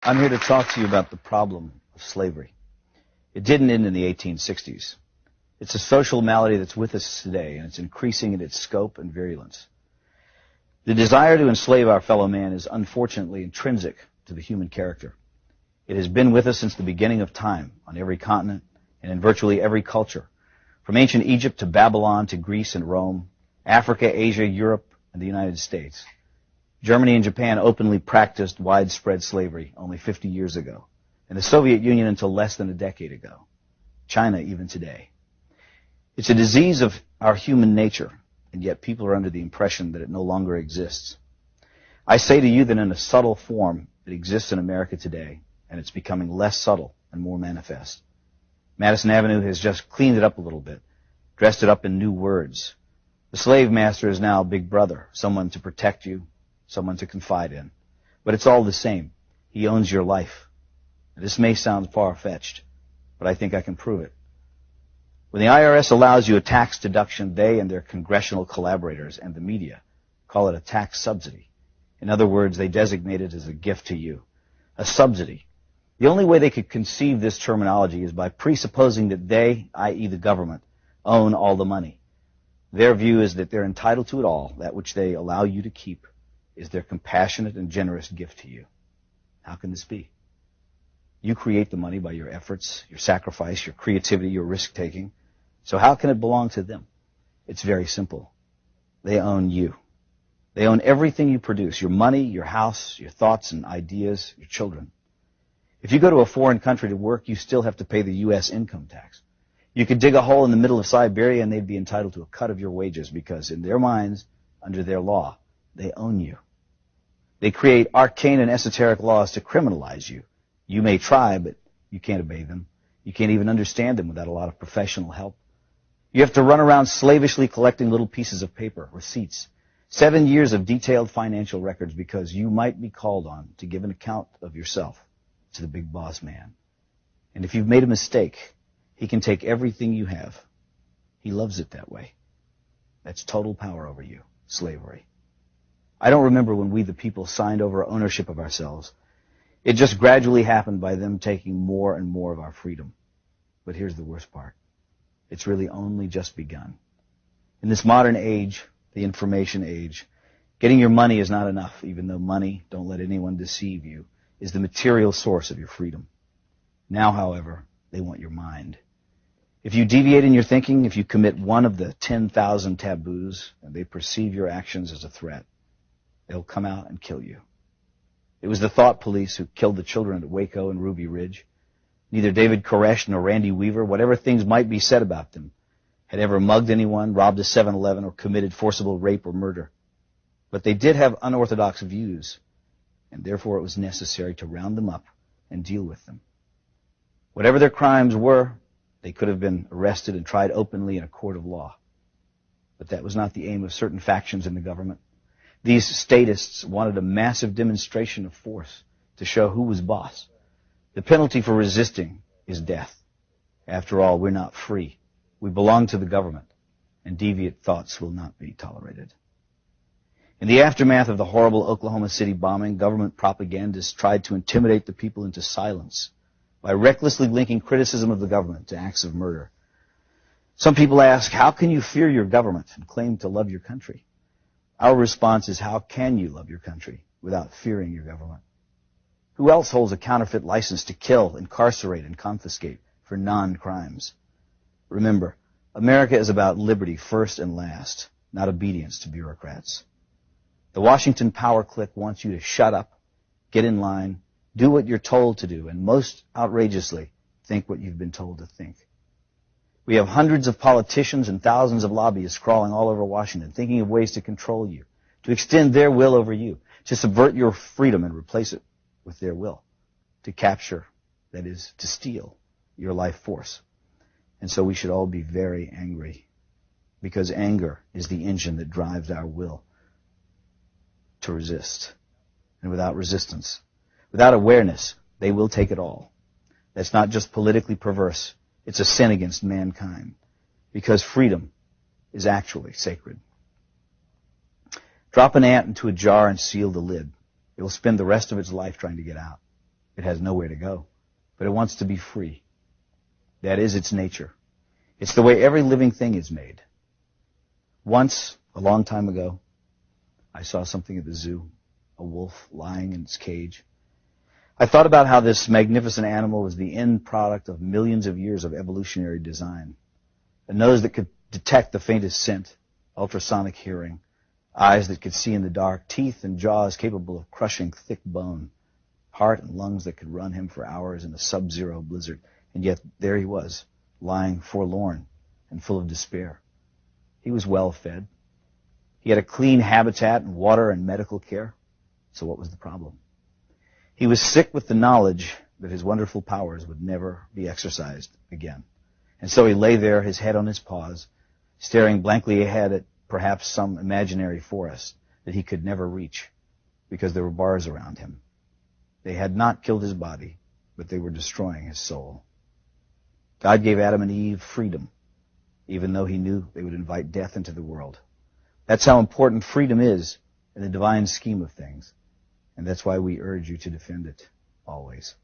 I'm here to talk to you about the problem of slavery. It didn't end in the 1860s. It's a social malady that's with us today, and it's increasing in its scope and virulence. The desire to enslave our fellow man is unfortunately intrinsic to the human character. It has been with us since the beginning of time, on every continent and in virtually every culture, from ancient Egypt to Babylon to Greece and Rome, Africa, Asia, Europe, and the United States. Germany and Japan openly practiced widespread slavery only 50 years ago, and the Soviet Union until less than a decade ago. China even today. It's a disease of our human nature, and yet people are under the impression that it no longer exists. I say to you that in a subtle form it exists in America today, and it's becoming less subtle and more manifest. Madison Avenue has just cleaned it up a little bit, dressed it up in new words. The slave master is now Big Brother, someone to protect you, someone to confide in. But it's all the same. He owns your life. This may sound far-fetched, but I think I can prove it. When the IRS allows you a tax deduction, they and their congressional collaborators and the media call it a tax subsidy. In other words, they designate it as a gift to you, a subsidy. The only way they could conceive this terminology is by presupposing that they, i.e. the government, own all the money. Their view is that they're entitled to it all, that which they allow you to keep is their compassionate and generous gift to you. How can this be? You create the money by your efforts, your sacrifice, your creativity, your risk-taking. So how can it belong to them? It's very simple. They own you. They own everything you produce, your money, your house, your thoughts and ideas, your children. If you go to a foreign country to work, you still have to pay the U.S. income tax. You could dig a hole in the middle of Siberia and they'd be entitled to a cut of your wages because in their minds, under their law, they own you. They create arcane and esoteric laws to criminalize you. You may try, but you can't obey them. You can't even understand them without a lot of professional help. You have to run around slavishly collecting little pieces of paper, receipts, 7 years of detailed financial records because you might be called on to give an account of yourself to the big boss man. And if you've made a mistake, he can take everything you have. He loves it that way. That's total power over you, slavery. I don't remember when we, the people, signed over ownership of ourselves. It just gradually happened by them taking more and more of our freedom. But here's the worst part. It's really only just begun. In this modern age, the information age, getting your money is not enough, even though money, don't let anyone deceive you, is the material source of your freedom. Now, however, they want your mind. If you deviate in your thinking, if you commit one of the 10,000 taboos, and they perceive your actions as a threat, they'll come out and kill you. It was the thought police who killed the children at Waco and Ruby Ridge. Neither David Koresh nor Randy Weaver, whatever things might be said about them, had ever mugged anyone, robbed a 7-Eleven, or committed forcible rape or murder. But they did have unorthodox views, and therefore it was necessary to round them up and deal with them. Whatever their crimes were, they could have been arrested and tried openly in a court of law. But that was not the aim of certain factions in the government. These statists wanted a massive demonstration of force to show who was boss. The penalty for resisting is death. After all, we're not free. We belong to the government, and deviant thoughts will not be tolerated. In the aftermath of the horrible Oklahoma City bombing, government propagandists tried to intimidate the people into silence by recklessly linking criticism of the government to acts of murder. Some people ask, how can you fear your government and claim to love your country? Our response is, how can you love your country without fearing your government? Who else holds a counterfeit license to kill, incarcerate, and confiscate for non-crimes? Remember, America is about liberty first and last, not obedience to bureaucrats. The Washington power clique wants you to shut up, get in line, do what you're told to do, and most outrageously, think what you've been told to think. We have hundreds of politicians and thousands of lobbyists crawling all over Washington, thinking of ways to control you, to extend their will over you, to subvert your freedom and replace it with their will, to capture, that is, to steal your life force. And so we should all be very angry, because anger is the engine that drives our will to resist. And without resistance, without awareness, they will take it all. That's not just politically perverse. It's a sin against mankind, because freedom is actually sacred. Drop an ant into a jar and seal the lid. It will spend the rest of its life trying to get out. It has nowhere to go, but it wants to be free. That is its nature. It's the way every living thing is made. Once, a long time ago, I saw something at the zoo, a wolf lying in its cage. I thought about how this magnificent animal was the end product of millions of years of evolutionary design. A nose that could detect the faintest scent, ultrasonic hearing, eyes that could see in the dark, teeth and jaws capable of crushing thick bone, heart and lungs that could run him for hours in a sub-zero blizzard. And yet there he was, lying forlorn and full of despair. He was well fed. He had a clean habitat and water and medical care. So what was the problem? He was sick with the knowledge that his wonderful powers would never be exercised again. And so he lay there, his head on his paws, staring blankly ahead at perhaps some imaginary forest that he could never reach because there were bars around him. They had not killed his body, but they were destroying his soul. God gave Adam and Eve freedom, even though he knew they would invite death into the world. That's how important freedom is in the divine scheme of things, and that's why we urge you to defend it always.